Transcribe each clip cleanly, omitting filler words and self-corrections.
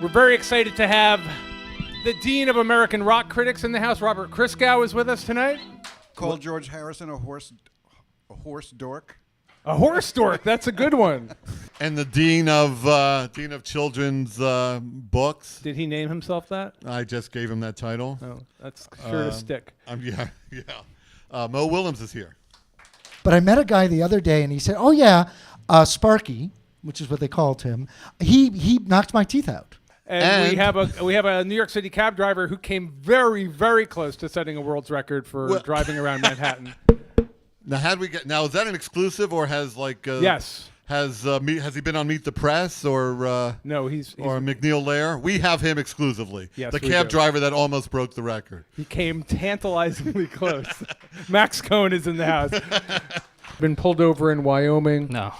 We're very excited to have the Dean of American Rock Critics in the house. Robert Christgau is with us tonight. Call George Harrison a horse dork. A horse dork. That's a good one. And the Dean of Children's Books. Did he name himself that? I just gave him that title. Oh, that's sure to stick. Yeah. Mo Willems is here. But I met a guy the other day, and he said, "Oh yeah, Sparky," which is what they called him. He knocked my teeth out. And we have a New York City cab driver who came very, very close to setting a world's record for driving around Manhattan. Now is that an exclusive, or has yes? Has he been on Meet the Press or no? He's or McNeil Lair? We have him exclusively. Yes, the cab driver that almost broke the record. He came tantalizingly close. Max Cohen is in the house. Been pulled over in Wyoming. No,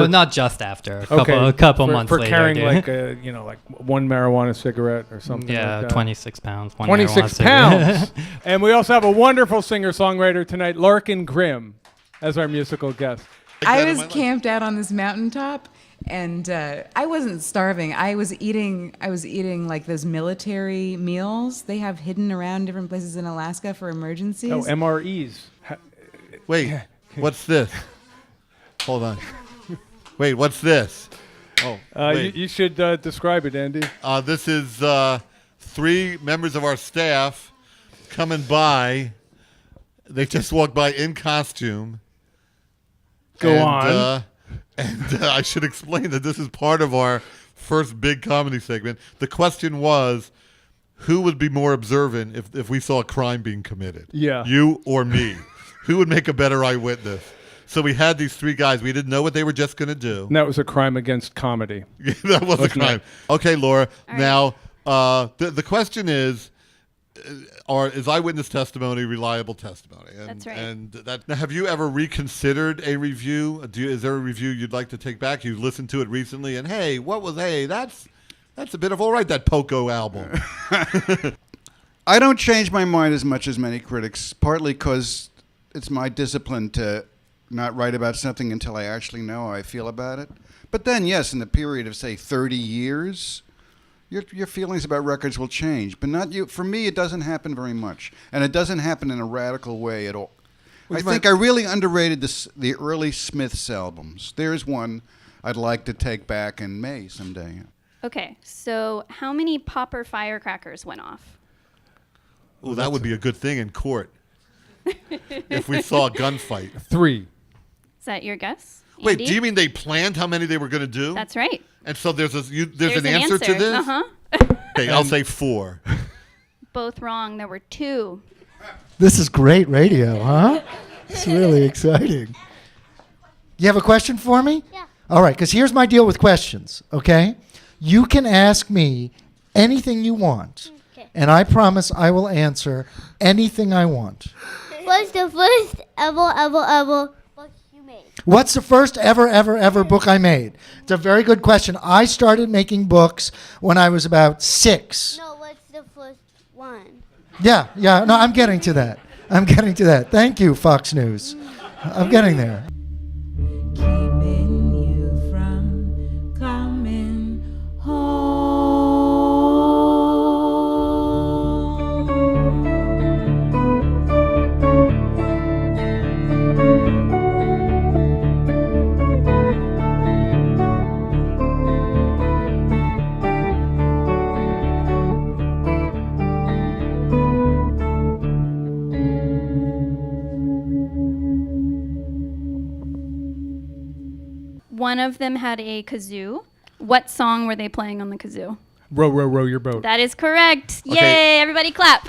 not just after. A couple months for later. carrying like one marijuana cigarette or something. Yeah, like that. 26 pounds. 26 pounds. And we also have a wonderful singer-songwriter tonight, Larkin Grimm, as our musical guest. I was camped out on this mountaintop, and I wasn't starving. I was eating like those military meals they have hidden around different places in Alaska for emergencies. Oh, MREs. Wait. What's this? Hold on. Wait, what's this? Oh, you should describe it, Andy. This is 3 members of our staff coming by. They just walked by in costume. Go on. And I should explain that this is part of our first big comedy segment. The question was, who would be more observant if we saw a crime being committed? Yeah. You or me? Who would make a better eyewitness? So we had these 3 guys. We didn't know what they were just going to do. And that was a crime against comedy. That was a crime. Okay, Laura. All now, the question is eyewitness testimony reliable testimony? That's right. And now, have you ever reconsidered a review? Is there a review you'd like to take back? You listened to it recently, and that's a bit of all right, that Poco album. I don't change my mind as much as many critics, partly because it's my discipline to not write about something until I actually know how I feel about it. But then, yes, in the period of, say, 30 years, your feelings about records will change. But not you. For me, it doesn't happen very much. And it doesn't happen in a radical way at all. I think I really underrated the early Smiths albums. There's one I'd like to take back in May someday. Okay, so how many popper firecrackers went off? Oh, that would be a good thing in court. If we saw a gunfight. 3. Is that your guess? Wait, Andy? do you mean they planned how many they were going to do? That's right. And so there's an answer to this? Uh-huh. Okay, I'll say 4. Both wrong. There were 2. This is great radio, huh? It's really exciting. You have a question for me? Yeah. All right, because here's my deal with questions, okay? You can ask me anything you want, and I promise I will answer anything I want. What's the first ever book you made? What's the first ever book I made? It's a very good question. I started making books when I was about 6. No, what's the first one? Yeah. No, I'm getting to that. Thank you, Fox News. I'm getting there. Keeping you from coming home. One of them had a kazoo. What song were they playing on the kazoo? Row, row, row your boat. That is correct. Okay. Yay, everybody clap.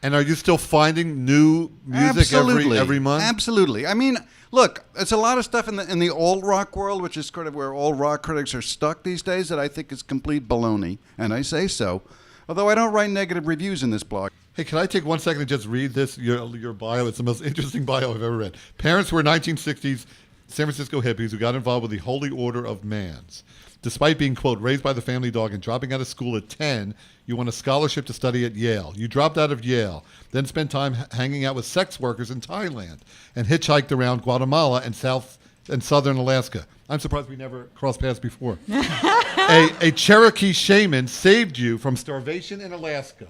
And are you still finding new music every month? Absolutely. I mean, look, it's a lot of stuff in the old rock world, which is kind of where all rock critics are stuck these days, that I think is complete baloney, and I say so. Although I don't write negative reviews in this blog. Hey, can I take 1 second to just read this, your bio? It's the most interesting bio I've ever read. Parents were 1960s San Francisco hippies who got involved with the Holy Order of Mans. Despite being, quote, raised by the family dog and dropping out of school at 10, you won a scholarship to study at Yale. You dropped out of Yale, then spent time hanging out with sex workers in Thailand and hitchhiked around Guatemala and South in southern Alaska. I'm surprised we never crossed paths before. A Cherokee shaman saved you from starvation in Alaska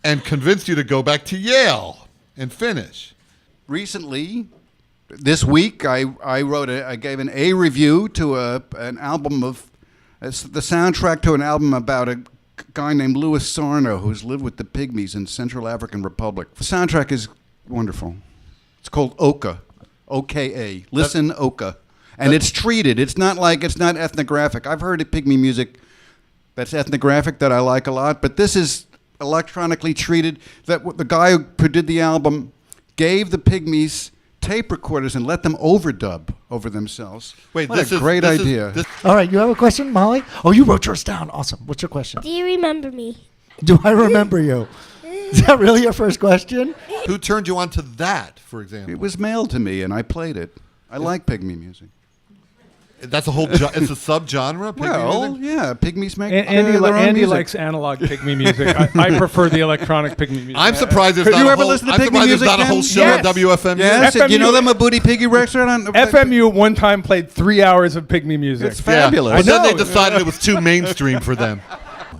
and convinced you to go back to Yale and finish. Recently, this week, I gave an A review to an album of, it's the soundtrack to an album about a guy named Louis Sarno who's lived with the Pygmies in Central African Republic. The soundtrack is wonderful. It's called Oka, O-K-A. Listen, Oka. And it's treated. It's not ethnographic. I've heard of Pygmy music that's ethnographic that I like a lot, but this is electronically treated. That the guy who did the album gave the Pygmies tape recorders and let them overdub over themselves. Wait, what this a is great this idea. Is, All right, you have a question, Molly? Oh, you wrote yours down. Awesome. What's your question? Do you remember me? Do I remember you? Is that really your first question? who turned you on to that, for example? It was mailed to me, and I played it. I like Pygmy music. That's a whole. It's a subgenre. Well, yeah, Pygmies make Andy, their own Andy music. likes analog pygmy music. I prefer the electronic pygmy music. I'm surprised there's Could not you a ever whole. listen to I'm Pygmy surprised there's music, not a whole Ken? show Yes. at WFMU. Yes, FMU you know them Mabuti Piggy restaurant? FMU one time played 3 hours of pygmy music. It's fabulous. But then I they know. decided it was too mainstream for them.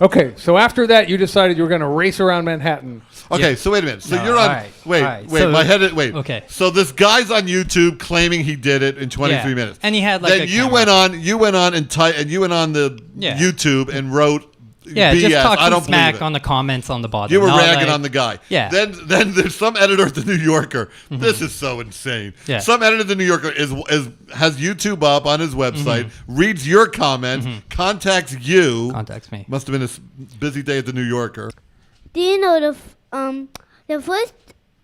Okay, so after that, you decided you were going to race around Manhattan. Okay, so wait a minute. So No, you're on. all right, Wait, all right. wait. So- My head. Wait. okay. So this guy's on YouTube claiming he did it in 23 Yeah. minutes. And he had, like, Then a you camera. went on. You went on and you went on the Yeah. YouTube and wrote. Yeah, BS. just I talking don't smack believe it. on the comments on the bottom. You were Not ragging like- on the guy. Yeah. Then there's some editor at the New Yorker. This is so insane. Yeah. Some editor at the New Yorker has YouTube up on his website, reads your comments, contacts you. Contacts me. Must have been a busy day at the New Yorker. Do you know the first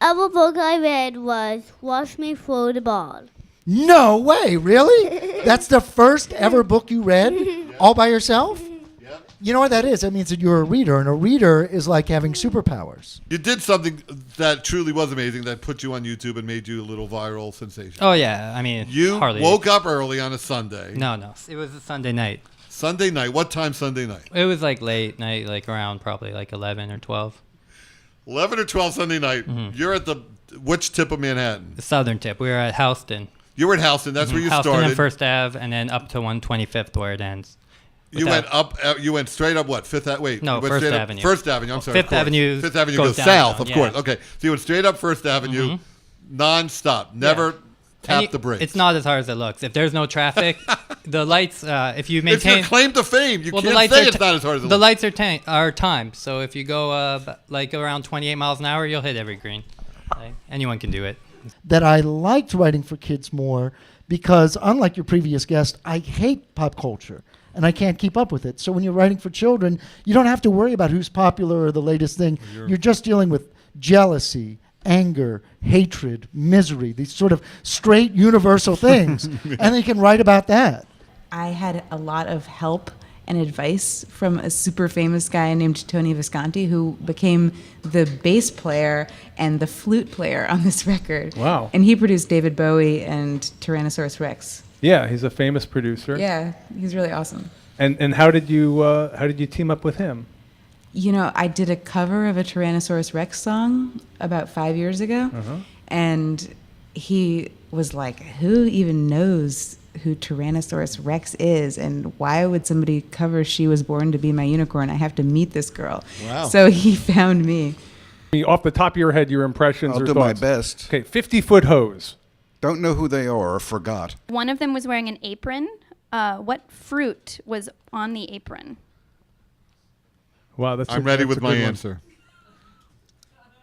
ever book I read was Watch Me Throw the Ball. No way, really? That's the first ever book you read all by yourself? You know what that is? That means that you're a reader, and a reader is like having superpowers. You did something that truly was amazing that put you on YouTube and made you a little viral sensation. Oh yeah, I mean, You hardly. woke up early on a Sunday. No, it was a Sunday night. Sunday night. What time Sunday night? It was like late night, like around probably like 11 or 12. 11 or 12 Sunday night. You're at which tip of Manhattan? The southern tip. We were at Houston. You were at Houston. That's where you Houston started. and First Ave, and then up to 125th where it ends. You went up. You went straight up. What? Fifth? Wait. No, you went First straight up- Avenue. First Avenue. I'm sorry. Fifth of course. Avenue Fifth Avenue goes goes down, south. Of yeah. course. Okay. So you went straight up First Avenue, nonstop. Never tap the brakes. It's not as hard as it looks. If there's no traffic, the lights. If you It's maintain. your claim to fame. You the can't lights say are it's not as hard as it the looks. lights are timed. So if you go like around 28 miles an hour, you'll hit every green. Like, anyone can do it. That I liked writing for kids more because, unlike your previous guest, I hate pop culture and I can't keep up with it. So when you're writing for children, you don't have to worry about who's popular or the latest thing. You're just dealing with jealousy, anger, hatred, misery, these sort of straight universal things. And then you can write about that. I had a lot of help and advice from a super famous guy named Tony Visconti, who became the bass player and the flute player on this record. Wow. And he produced David Bowie and Tyrannosaurus Rex. Yeah, he's a famous producer. Yeah, he's really awesome. And how did you team up with him? You know, I did a cover of a Tyrannosaurus Rex song about 5 years ago, and he was like, who even knows who Tyrannosaurus Rex is, and why would somebody cover She Was Born to Be My Unicorn? I have to meet this girl. Wow. So he found me. Off the top of your head, your impressions I'll or do thoughts. my best. Okay, 50-foot hose. Don't know who they are or forgot. One of them was wearing an apron. What fruit was on the apron? Wow, that's. I'm a, ready that's with a my good one. answer.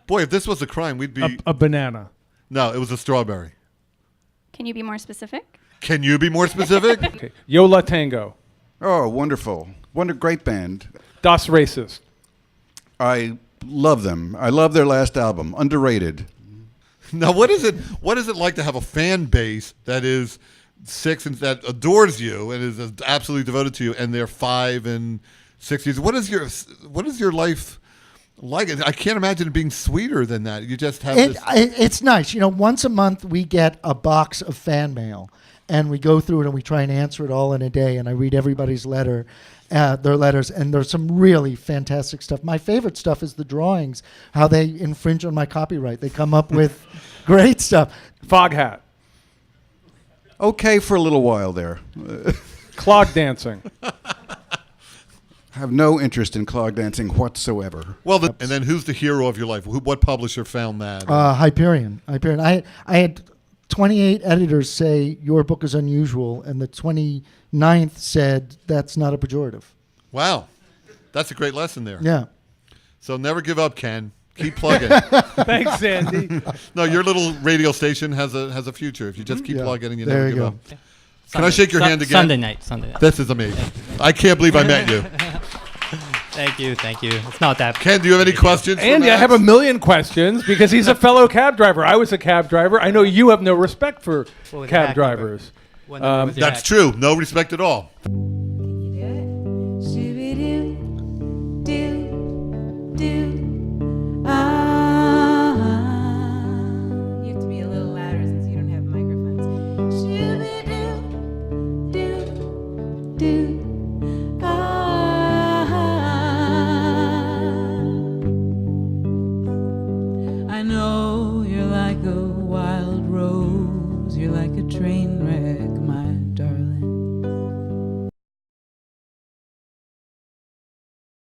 Boy, if this was a crime, we'd be. A banana. No, it was a strawberry. Can you be more specific? Can you be more specific? Okay, Yola Tango. Oh, wonderful. Great band. Das Racist. I love them. I love their last album. Underrated. Now, what is it? What is it like to have a fan base that is 6 and that adores you and is absolutely devoted to you, and they're 5 and 6 years? What is your life like? I can't imagine it being sweeter than that. You just have this. It's nice. You know, once a month we get a box of fan mail, and we go through it and we try and answer it all in a day. And I read everybody's their letters, and there's some really fantastic stuff. My favorite stuff is the drawings, how they infringe on my copyright. They come up with great stuff. Fog hat. okay for a little while there. Clog dancing. Have no interest in clog dancing whatsoever. Well, and then who's the hero of your life? What publisher found that? Hyperion. I had 28 editors say your book is unusual, and the 29th said that's not a pejorative. Wow. That's a great lesson there. Yeah. So never give up, Ken. Keep plugging. Thanks, Sandy. No, your little radio station has a future. If you just keep plugging and you There never you give go. up. Can I shake your hand again? Sunday night. This is amazing. I can't believe I met you. Thank you. It's not that. Ken, do you have any questions? for Andy, I Max? have a million questions because he's a fellow cab driver. I was a cab driver. I know you have no respect for What was cab that? drivers. What number was your That's act? true. No respect at all. You have to be a little louder since you don't have microphones. I know you're like a wild rose, you're like a train